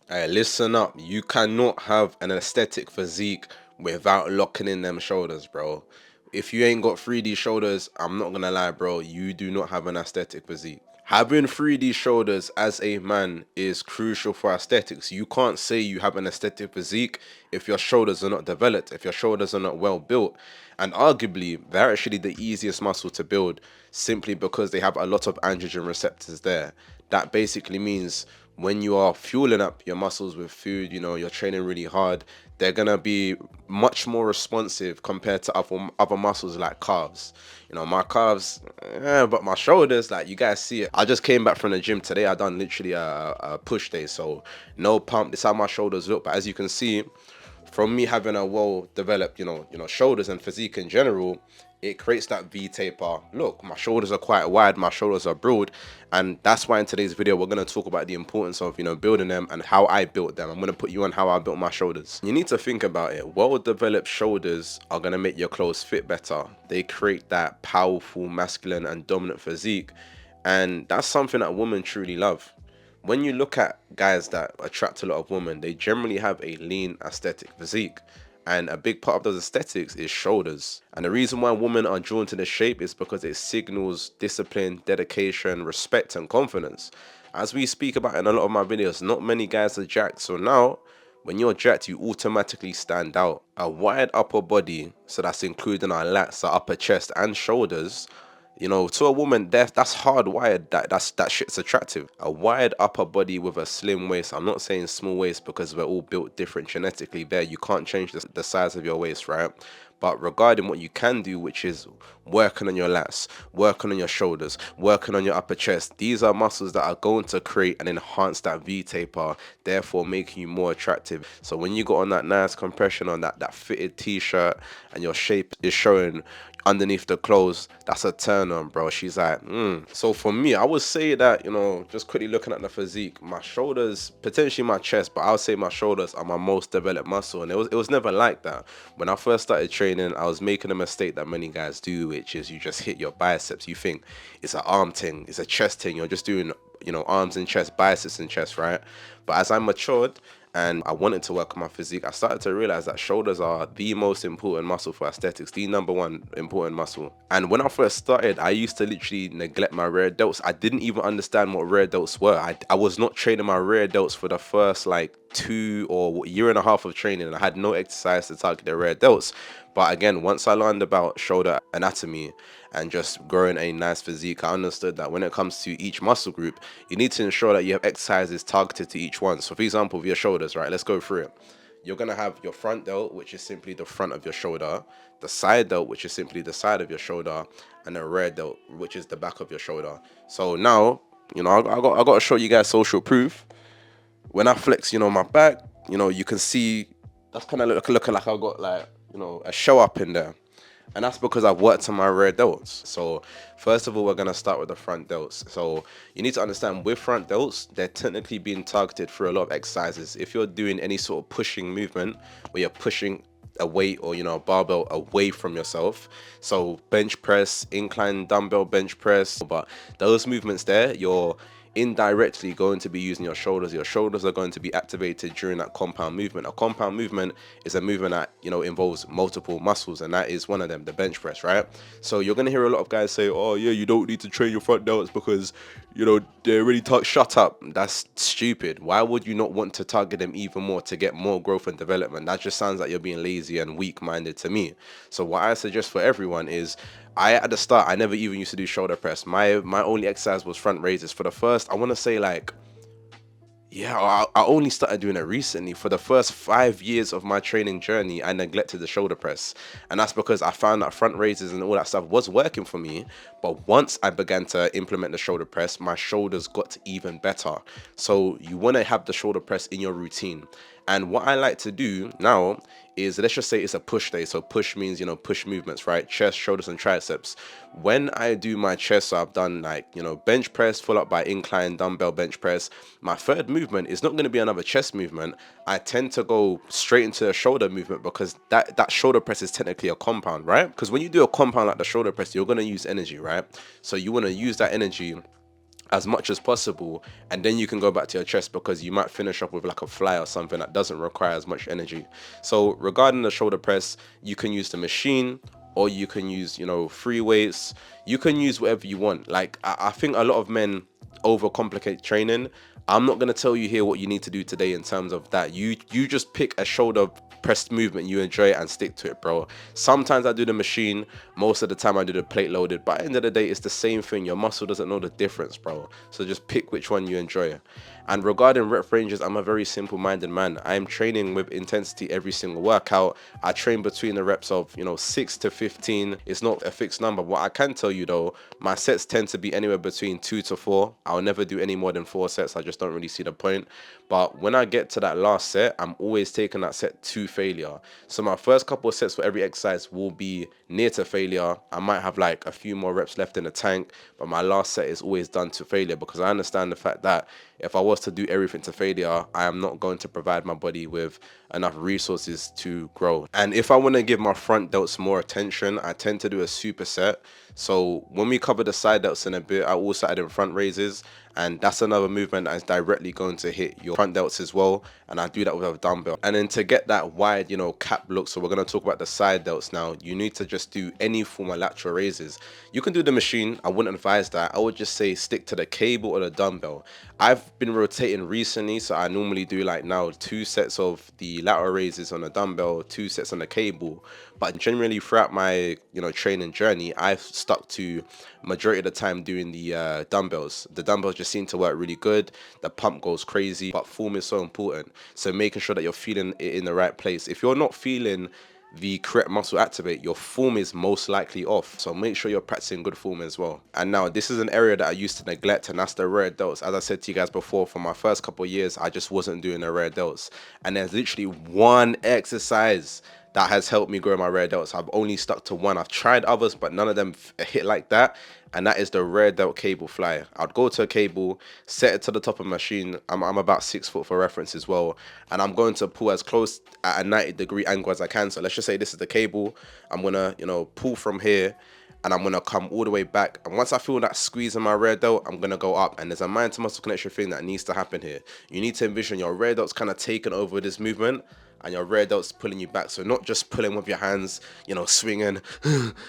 Hey, listen up. You cannot have an aesthetic physique without locking in them shoulders, bro. If you ain't got 3D shoulders, I'm not gonna lie, bro. You do not have an aesthetic physique. Having 3D shoulders as a man is crucial for aesthetics. You can't say you have an aesthetic physique if your shoulders are not developed, if your shoulders are not well built. And arguably, they're actually the easiest muscle to build simply because they have a lot of androgen receptors there. That basically means when you are fueling up your muscles with food, you're training really hard, they're gonna be much more responsive compared to other muscles like calves. My calves, but my shoulders, like you guys see it. I just came back from the gym today. I done literally a push day, so no pump. This is how my shoulders look. But as you can see, from me having a well developed, shoulders and physique in general, it creates that V taper look. My shoulders are quite wide, my shoulders are broad, and that's why in today's video we're gonna talk about the importance of building them and how I built them. I'm gonna put you on how I built my shoulders. You need to think about it. Well developed shoulders are gonna make your clothes fit better. They create that powerful, masculine, and dominant physique, and that's something that women truly love. When you look at guys that attract a lot of women, they generally have a lean aesthetic physique. And a big part of those aesthetics is shoulders. And the reason why women are drawn to the shape is because it signals discipline, dedication, respect, and confidence. As we speak about in a lot of my videos, not many guys are jacked. So now, when you're jacked, you automatically stand out. A wide upper body, so that's including our lats, our upper chest, and shoulders, to a woman, that's hardwired. That shit's attractive. A wide upper body with a slim waist. I'm not saying small waist because we're all built different genetically. There, you can't change the size of your waist, right? But regarding what you can do, which is working on your lats, working on your shoulders, working on your upper chest, these are muscles that are going to create and enhance that V taper, therefore making you more attractive. So when you got on that nice compression on that fitted t-shirt and your shape is showing underneath the clothes, that's a turn on, bro. She's like, So for me, I would say that, just quickly looking at the physique, my shoulders, potentially my chest, but I would say my shoulders are my most developed muscle. And it was never like that. When I first started training, I was making a mistake that many guys do, which is you just hit your biceps. You think it's an arm thing, it's a chest thing. You're just doing, arms and chest, biceps and chest, right? But as I matured, and I wanted to work on my physique, I started to realize that shoulders are the most important muscle for aesthetics, the number one important muscle. And when I first started, I used to literally neglect my rear delts. I didn't even understand what rear delts were. I was not training my rear delts for the first like 2 or year and a half of training, and I had no exercise to target the rear delts. But again, once I learned about shoulder anatomy and just growing a nice physique, I understood that when it comes to each muscle group, you need to ensure that you have exercises targeted to each one. So for example, with your shoulders, right, let's go through it. You're gonna have your front delt, which is simply the front of your shoulder, the side delt, which is simply the side of your shoulder, and the rear delt, which is the back of your shoulder. So now, I got to show you guys social proof. When I flex, my back, you can see that's kind of looking like I've got like, a show up in there. And that's because I've worked on my rear delts. So first of all, we're gonna start with the front delts. So you need to understand with front delts, they're technically being targeted for a lot of exercises. If you're doing any sort of pushing movement where you're pushing a weight or a barbell away from yourself, so bench press, incline dumbbell bench press, but those movements there, you're indirectly going to be using your shoulders. Your shoulders are going to be activated during that compound movement. A compound movement is a movement that involves multiple muscles, and that is one of them, the bench press, right? So you're going to hear a lot of guys say, oh yeah, you don't need to train your front delts because they're really shut up. That's stupid. Why would you not want to target them even more to get more growth and development? That just sounds like you're being lazy and weak-minded to me. So what I suggest for everyone is, at the start, I never even used to do shoulder press. My only exercise was front raises. For the first, I want to say like, yeah, I only started doing it recently. For the first 5 years of my training journey, I neglected the shoulder press. And that's because I found that front raises and all that stuff was working for me. But once I began to implement the shoulder press, my shoulders got even better. So you want to have the shoulder press in your routine. And what I like to do now is, let's just say it's a push day. So push means, push movements, right? Chest, shoulders, and triceps. When I do my chest, so I've done like, bench press followed up by incline dumbbell bench press. My third movement is not going to be another chest movement. I tend to go straight into a shoulder movement because that shoulder press is technically a compound, right? Because when you do a compound like the shoulder press, you're going to use energy, right? So you want to use that energy as much as possible, and then you can go back to your chest, because you might finish up with like a fly or something that doesn't require as much energy. So regarding the shoulder press, you can use the machine, or you can use, free weights. You can use whatever you want. Like I think a lot of men overcomplicate training. I'm not gonna tell you here what you need to do today in terms of that. You just pick a shoulder press movement you enjoy and stick to it, bro. Sometimes I do the machine, most of the time I do the plate loaded, but at the end of the day, it's the same thing. Your muscle doesn't know the difference, bro. So just pick which one you enjoy. And regarding rep ranges, I'm a very simple minded man. I'm training with intensity every single workout. I train between the reps of 6 to 15. It's not a fixed number. What I can tell you though, my sets tend to be anywhere between 2 to 4. I'll never do any more than 4 sets. I just don't really see the point. But when I get to that last set, I'm always taking that set to failure. So my first couple of sets for every exercise will be near to failure. I might have like a few more reps left in the tank, but my last set is always done to failure, because I understand the fact that if I was to do everything to failure, I am not going to provide my body with enough resources to grow. And if I want to give my front delts more attention, I tend to do a superset. So when we cover the side delts in a bit, I also add in front raises, and that's another movement that is directly going to hit your front delts as well. And I do that with a dumbbell. And then to get that wide, cap look, so we're going to talk about the side delts now, you need to just do any form of lateral raises. You can do the machine. I wouldn't advise that. I would just say stick to the cable or the dumbbell. I've been rotating recently, so I normally do like now 2 sets of the lateral raises on the dumbbell, 2 sets on the cable. But generally throughout my training journey, I've stuck to majority of the time doing the dumbbells. The dumbbells just seem to work really good. The pump goes crazy, but form is so important. So making sure that you're feeling it in the right place. If you're not feeling the correct muscle activate, your form is most likely off. So make sure you're practicing good form as well. And now this is an area that I used to neglect, and that's the rear delts. As I said to you guys before, for my first couple of years, I just wasn't doing the rear delts. And there's literally one exercise that has helped me grow my rear delts. I've only stuck to one. I've tried others, but none of them hit like that. And that is the rear delt cable fly. I'd go to a cable, set it to the top of the machine. I'm about 6 foot for reference as well. And I'm going to pull as close at a 90-degree angle as I can. So let's just say this is the cable. I'm gonna, pull from here, and I'm gonna come all the way back. And once I feel that squeeze in my rear delt, I'm gonna go up. And there's a mind to muscle connection thing that needs to happen here. You need to envision your rear delt's kind of taking over this movement, and your rear delt's pulling you back. So not just pulling with your hands, swinging,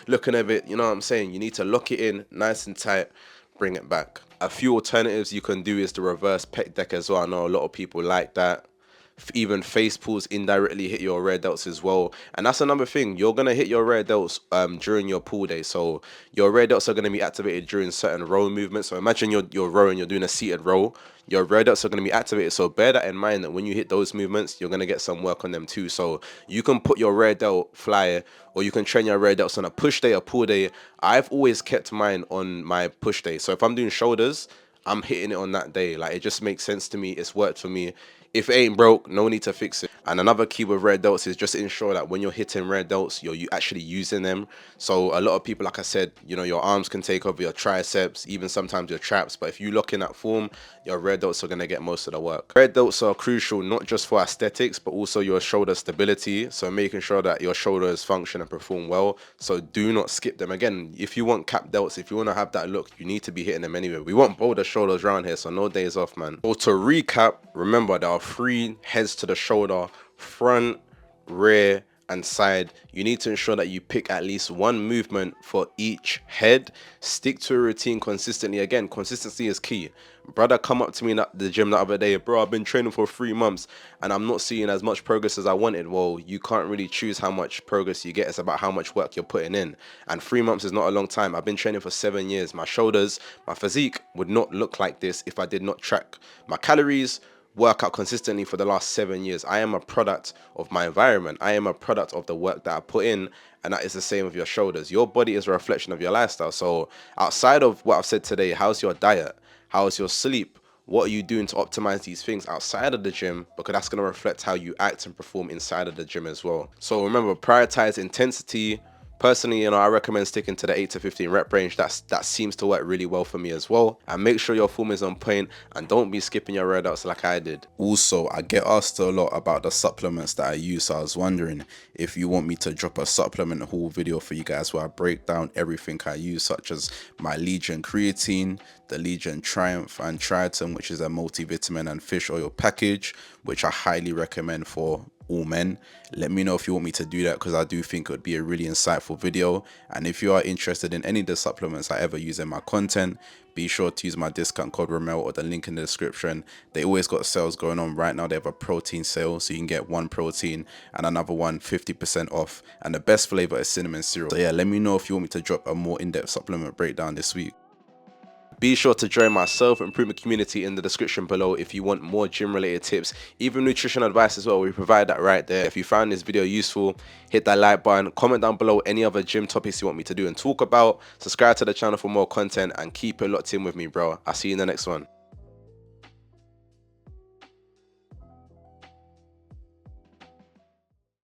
looking at it, you know what I'm saying? You need to lock it in nice and tight, bring it back. A few alternatives you can do is the reverse pec deck as well. I know a lot of people like that. Even face pulls indirectly hit your rear delts as well. And that's another thing, you're going to hit your rear delts during your pull day. So your rear delts are going to be activated during certain row movements. So imagine you're rowing, you're doing a seated row, your rear delts are going to be activated. So bear that in mind, that when you hit those movements, you're going to get some work on them too. So you can put your rear delt fly, or you can train your rear delts on a push day or pull day. I've always kept mine on my push day. So if I'm doing shoulders, I'm hitting it on that day. Like, it just makes sense to me. It's worked for me. If it ain't broke, no need to fix it. And another key with rear delts is just ensure that when you're hitting rear delts, you're actually using them. So a lot of people, like I said, your arms can take over your triceps, even sometimes your traps. But if you lock in that form, your rear delts are going to get most of the work. Rear delts are crucial not just for aesthetics, but also your shoulder stability. So making sure that your shoulders function and perform well. So do not skip them. Again, if you want cap delts, if you want to have that look, you need to be hitting them anyway. We want Boulder shoulders around here, so no days off, man. So to recap, remember there are 3 heads to the shoulder: front, rear, and side. You need to ensure that you pick at least one movement for each head. Stick to a routine consistently. Again, consistency is key. Brother come up to me at the gym the other day, bro, I've been training for 3 months and I'm not seeing as much progress as I wanted. Well, you can't really choose how much progress you get. It's about how much work you're putting in. And 3 months is not a long time. I've been training for 7 years. My shoulders, my physique would not look like this if I did not track my calories, work out consistently for the last 7 years. I am a product of my environment. I am a product of the work that I put in, and that is the same with your shoulders. Your body is a reflection of your lifestyle. So outside of what I've said today, how's your diet? How's your sleep? What are you doing to optimize these things outside of the gym? Because that's going to reflect how you act and perform inside of the gym as well. So remember, prioritize intensity, Personally, I recommend sticking to the 8 to 15 rep range. That seems to work really well for me as well. And make sure your form is on point and don't be skipping your workouts like I did. Also, I get asked a lot about the supplements that I use, so I was wondering if you want me to drop a supplement haul video for you guys where I break down everything I use, such as my Legion creatine, the Legion Triumph and Triton, which is a multivitamin and fish oil package, which I highly recommend for all men. Let me know if you want me to do that, because I do think it would be a really insightful video. And if you are interested in any of the supplements I ever use in my content, be sure to use my discount code Ramel or the link in the description. They always got sales going on. Right now they have a protein sale, so you can get one protein and another one 50% off, and the best flavor is cinnamon syrup. So yeah, let me know if you want me to drop a more in-depth supplement breakdown this week. Be sure to join my self-improvement community in the description below if you want more gym-related tips, even nutrition advice as well. We provide that right there. If you found this video useful, hit that like button, comment down below any other gym topics you want me to do and talk about, subscribe to the channel for more content, and keep it locked in with me, bro. I'll see you in the next one.